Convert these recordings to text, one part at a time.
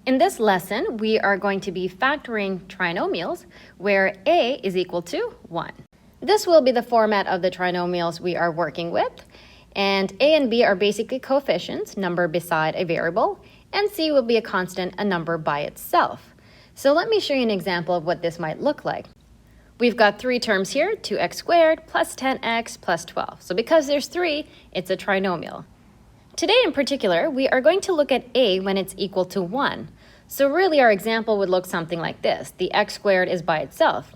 In this lesson, we are going to be factoring trinomials where a is equal to 1. This will be the format of the trinomials we are working with, and a and b are basically coefficients, number beside a variable, and c will be a constant, a number by itself. So let me show you an example of what this might look like. We've got three terms here, 2x squared plus 10x plus 12. So because there's 3, it's a trinomial. Today in particular, we are going to look at a when it's equal to 1. So really our example would look something like this. The x squared is by itself.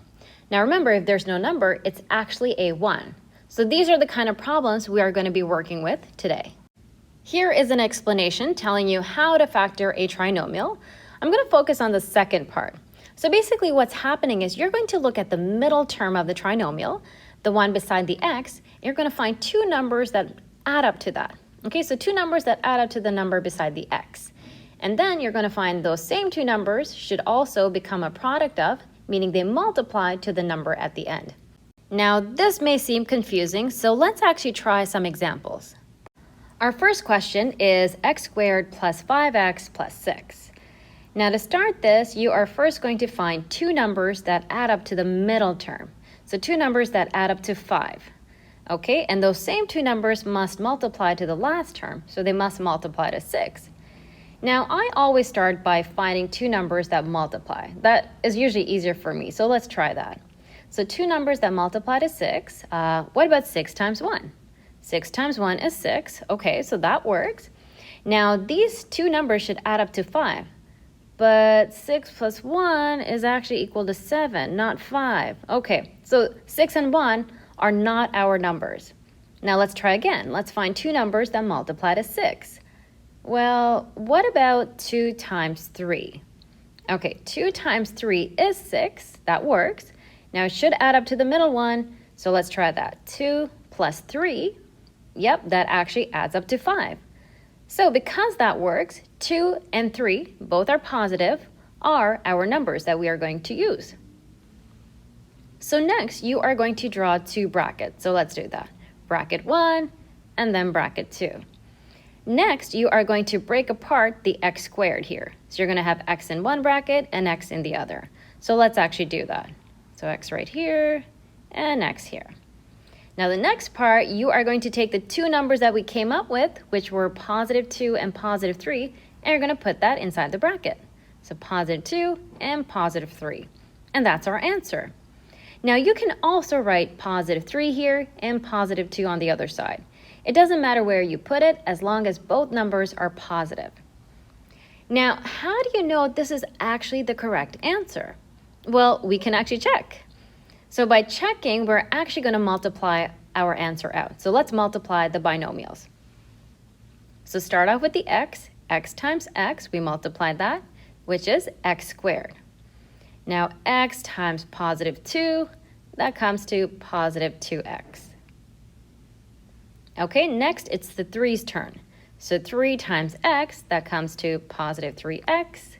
Now remember, if there's no number, it's actually a 1. So these are the kind of problems we are going to be working with today. Here is an explanation telling you how to factor a trinomial. I'm going to focus on the second part. So basically what's happening is you're going to look at the middle term of the trinomial, the one beside the x, and you're going to find two numbers that add up to that. Okay, so two numbers that add up to the number beside the x. And then you're going to find those same two numbers should also become a product of, meaning they multiply to the number at the end. Now this may seem confusing, so let's actually try some examples. Our first question is x squared plus 5x plus 6. Now to start this, you are first going to find two numbers that add up to the middle term. So two numbers that add up to 5. Okay, and those same two numbers must multiply to the last term, so they must multiply to 6. Now I always start by finding two numbers that multiply. That is usually easier for me, so let's try that. So two numbers that multiply to 6. What about 6 times 1? 6 times 1 is 6. Okay, so that works. Now these two numbers should add up to 5. But 6 plus 1 is actually equal to 7, not 5. Okay, so 6 and 1 are not our numbers. Now let's try again. Let's find two numbers that multiply to 6. Well, what about 2 times 3? Okay, 2 times 3 is 6. That works. Now it should add up to the middle one, so let's try that. 2 plus 3, yep, that actually adds up to 5. So because that works, 2 and 3, both are positive, are our numbers that we are going to use. So next, you are going to draw two brackets. So let's do that. Bracket 1 and then bracket 2. Next, you are going to break apart the x squared here. So you're going to have x in one bracket and x in the other. So let's actually do that. So x right here and x here. Now the next part, you are going to take the two numbers that we came up with, which were positive 2 and positive 3, and you're going to put that inside the bracket. So positive 2 and positive 3. And that's our answer. Now you can also write positive 3 here and positive 2 on the other side. It doesn't matter where you put it as long as both numbers are positive. Now, how do you know this is actually the correct answer? Well, we can actually check. So by checking, we're actually going to multiply our answer out. So let's multiply the binomials. So start off with the x times x, we multiply that, which is x squared. Now x times positive 2, that comes to positive 2x. Okay, next it's the 3's turn. So 3 times x, that comes to positive 3x.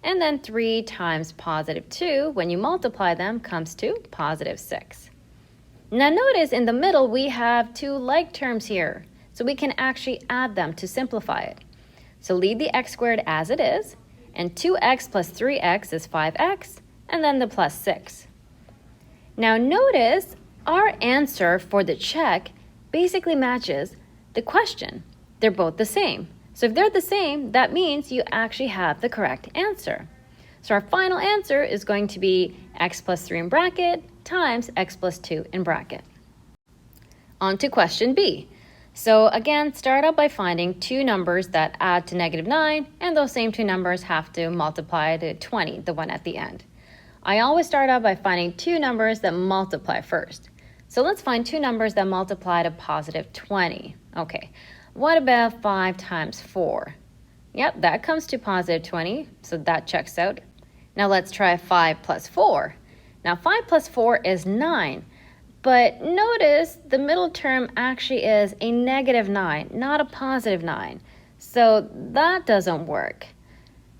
And then 3 times positive 2, when you multiply them, comes to positive 6. Now notice in the middle we have two like terms here, so we can actually add them to simplify it. So leave the x squared as it is, and 2x plus 3x is 5x, and then the plus 6. Now notice our answer for the check basically matches the question. They're both the same. So if they're the same, that means you actually have the correct answer. So our final answer is going to be x plus 3 in bracket times x plus 2 in bracket. On to question B. So again, start out by finding two numbers that add to negative 9, and those same two numbers have to multiply to 20, the one at the end. I always start out by finding two numbers that multiply first. So let's find two numbers that multiply to positive 20. Okay. What about 5 times 4? Yep, that comes to positive 20, so that checks out. Now let's try 5 plus 4. Now 5 plus 4 is 9, but notice the middle term actually is a negative 9, not a positive 9. So that doesn't work.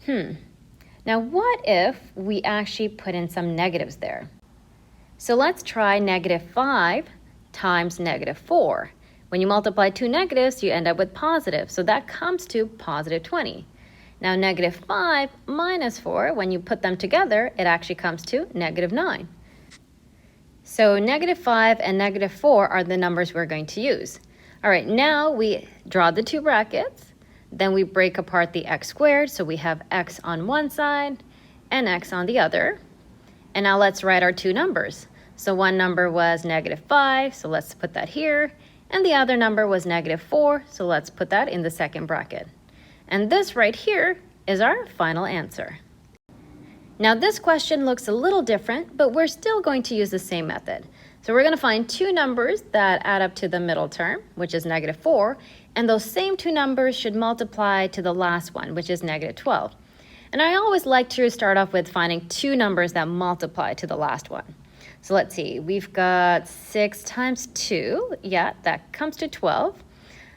Now what if we actually put in some negatives there? So let's try negative 5 times negative 4. When you multiply two negatives, you end up with positive, so that comes to positive 20. Now negative 5 minus 4, when you put them together, it actually comes to negative 9. So negative 5 and negative 4 are the numbers we're going to use. All right, now we draw the two brackets. Then we break apart the x squared, so we have x on one side and x on the other. And now let's write our two numbers. So one number was negative 5, so let's put that here. And the other number was negative 4, so let's put that in the second bracket. And this right here is our final answer. Now this question looks a little different, but we're still going to use the same method. So we're going to find two numbers that add up to the middle term, which is negative 4, and those same two numbers should multiply to the last one, which is negative 12. And I always like to start off with finding two numbers that multiply to the last one. So let's see, we've got 6 times 2, yeah, that comes to 12.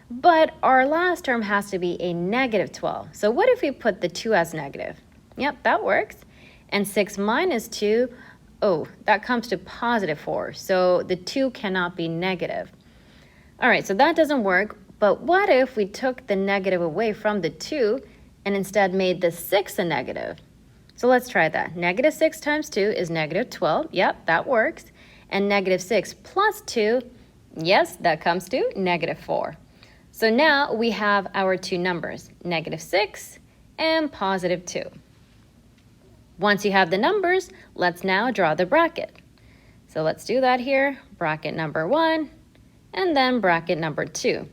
But our last term has to be a negative 12. So what if we put the 2 as negative? Yep, that works. And 6 minus 2, oh, that comes to positive 4. So the 2 cannot be negative. All right, so that doesn't work. But what if we took the negative away from the 2 and instead made the 6 a negative? So let's try that. Negative 6 times 2 is negative 12. Yep, that works. And negative 6 plus 2, yes, that comes to negative 4. So now we have our two numbers, negative 6 and positive 2. Once you have the numbers, let's now draw the bracket. So let's do that here, bracket number 1, and then bracket number 2.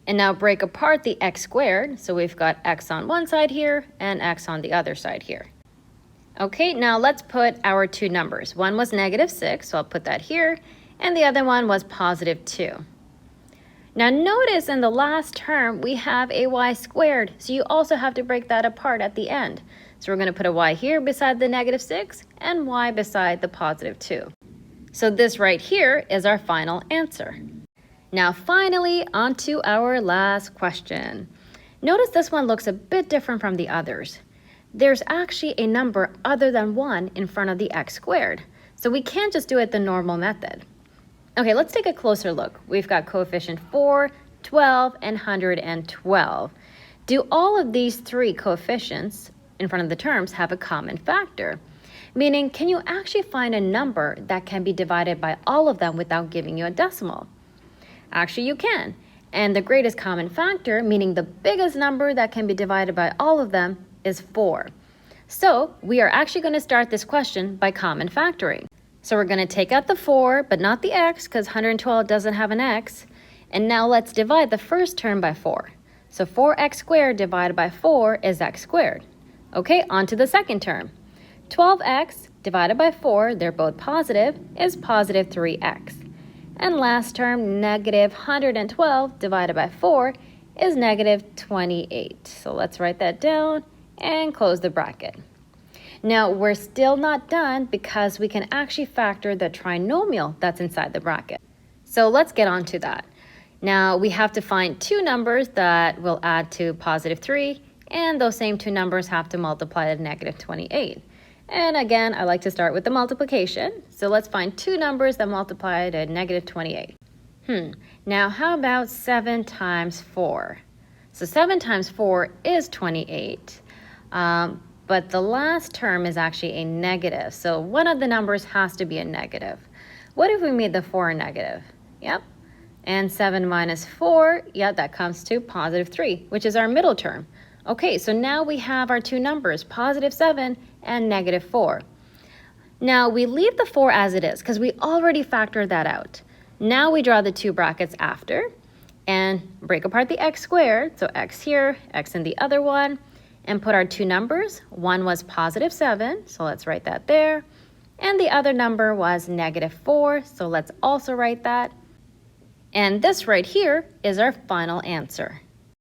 And now break apart the x squared, so we've got x on one side here and x on the other side here. Okay, now let's put our two numbers. One was negative 6, so I'll put that here, and the other one was positive 2. Now notice in the last term we have a y squared, so you also have to break that apart at the end. So we're going to put a y here beside the negative 6 and y beside the positive 2. So this right here is our final answer. Now finally, on to our last question. Notice this one looks a bit different from the others. There's actually a number other than 1 in front of the x squared, so we can't just do it the normal method. Okay, let's take a closer look. We've got coefficient 4, 12, and 112. Do all of these three coefficients in front of the terms have a common factor? Meaning, can you actually find a number that can be divided by all of them without giving you a decimal? Actually, you can. And the greatest common factor, meaning the biggest number that can be divided by all of them, is 4. So we are actually going to start this question by common factoring. So we're going to take out the 4, but not the x, because 112 doesn't have an x. And now let's divide the first term by 4. So 4x squared divided by 4 is x squared. Okay, on to the second term. 12x divided by 4, they're both positive, is positive 3x. And last term, negative 112 divided by 4 is negative 28. So let's write that down and close the bracket. Now, we're still not done because we can actually factor the trinomial that's inside the bracket. So let's get on to that. Now, we have to find two numbers that will add to positive 3, and those same two numbers have to multiply to negative 28. And again, I like to start with the multiplication. So let's find two numbers that multiply to negative 28. Now, how about 7 times 4? So 7 times 4 is 28. But the last term is actually a negative, so one of the numbers has to be a negative. What if we made the 4 a negative? Yep. And 7 minus 4, yeah, that comes to positive 3, which is our middle term. Okay, so now we have our two numbers, positive 7 and negative 4. Now we leave the 4 as it is because we already factored that out. Now we draw the two brackets after and break apart the x squared, so x here, x in the other one, and put our two numbers. One was positive 7, so let's write that there. And the other number was negative 4, so let's also write that. And this right here is our final answer.